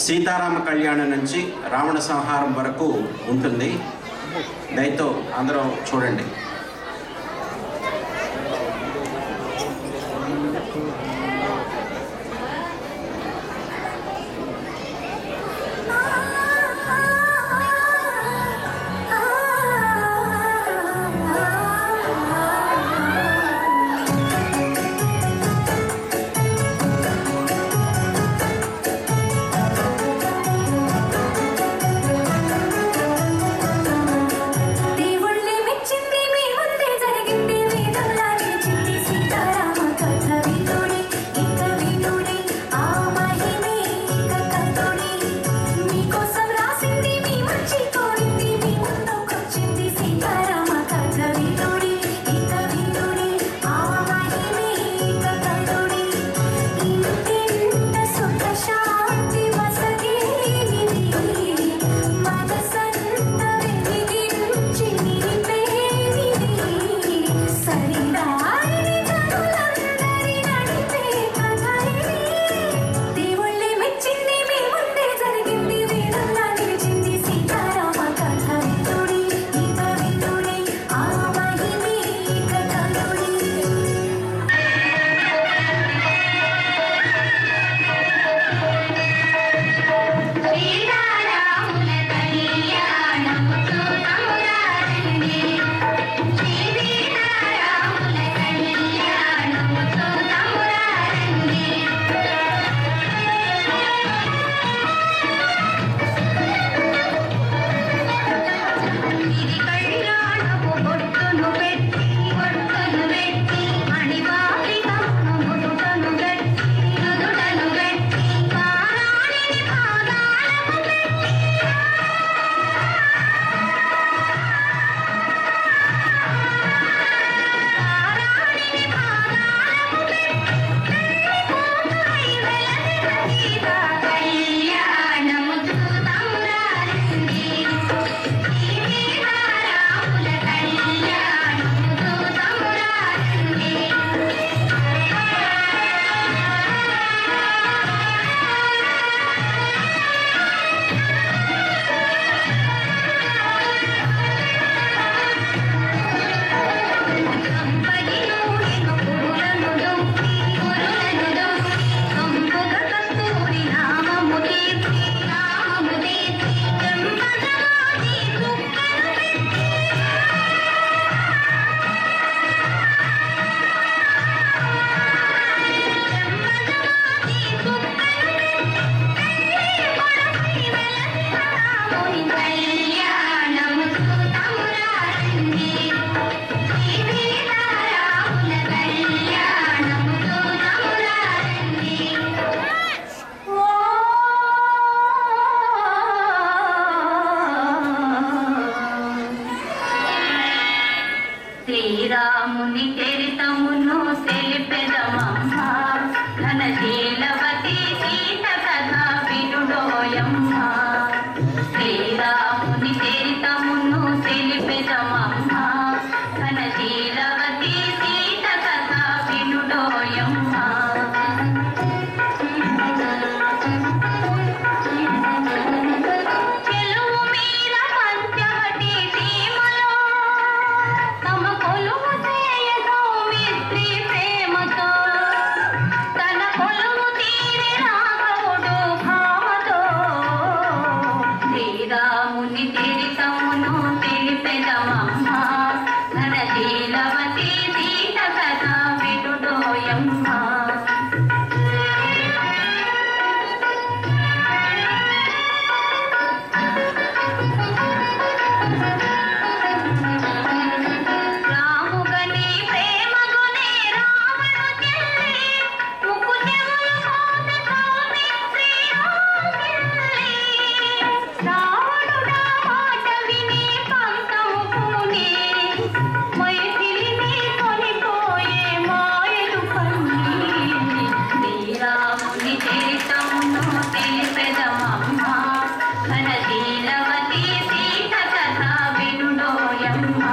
సీతారామ కళ్యాణం నుంచి రావణ సంహారం వరకు ఉంటుంది. దయతో అందరూ చూడండి. శ్రీరాముని చరితమును తెలిపెదమమ్మ, ఘనశీలవతి సీత కథ వినుడోయమ్మ. శ్రీరాముని చరితమును తెలిపెదమమ్మ, ఘనశీలవతి సీత కథ వినుడోయమ్మ. శ్రీరాముని చరితమును తెలిపెదమమ్మ, ఘనశీలవతి సీత కథ వినుడోయమ్మ. రాముగని ప్రేమగునే రావణు చెల్లి, ముకుటెములు కోస సౌమిత్రి రాగిల్లి. రావణుడా మాట విని పంతము పూని, మైథిలిని కొనిపోయే మాయలు కన్ని. శ్రీరాముని చరితమును తెలిపెదమమ్మ, ఘనశీలవతి సీత కథ వినుడోయమ్మ.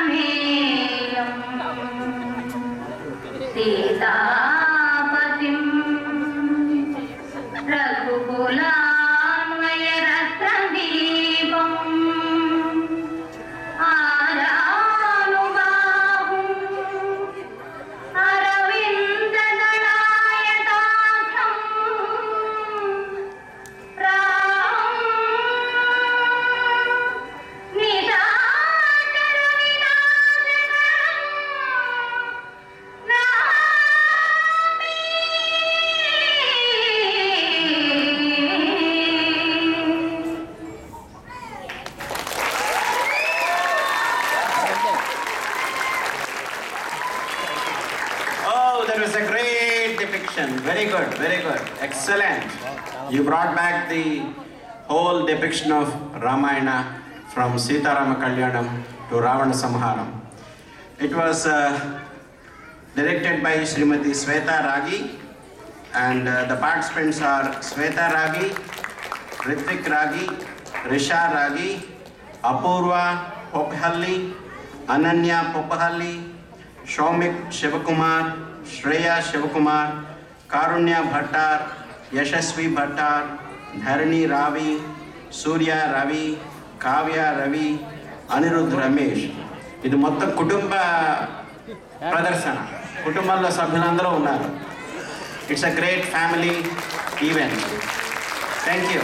दशरथात्मजमप्रमेयम् सीतापतिं रघुकुलान्वयरत्नदीपम् आजानुबाहुम् अरविन्ददलायताक्षम् रामं निशाचरविनाशकरम् Oh, that was a great depiction. Very good, very good. Excellent. You brought back the whole depiction of Ramayana from Sita Rama Kalyanam to Ravana Samharam. It was directed by Srimati Sweta Ragi, and the participants are Sweta Ragi, Ritvik Ragi, Risha Ragi, Apurva Pophalli, Ananya Popahalli, Shomik Shivakumar, Shreya Shivakumar, Karunya Bhattar, Yashasvi Bhattar, Dharani Ravi, Surya Ravi, Kavya Ravi, Anirudh Ramesh. ఇది మొత్తం కుటుంబ ప్రదర్శన, కుటుంబంలో సభ్యులందరూ ఉన్నారు. It's a great family event. Thank you.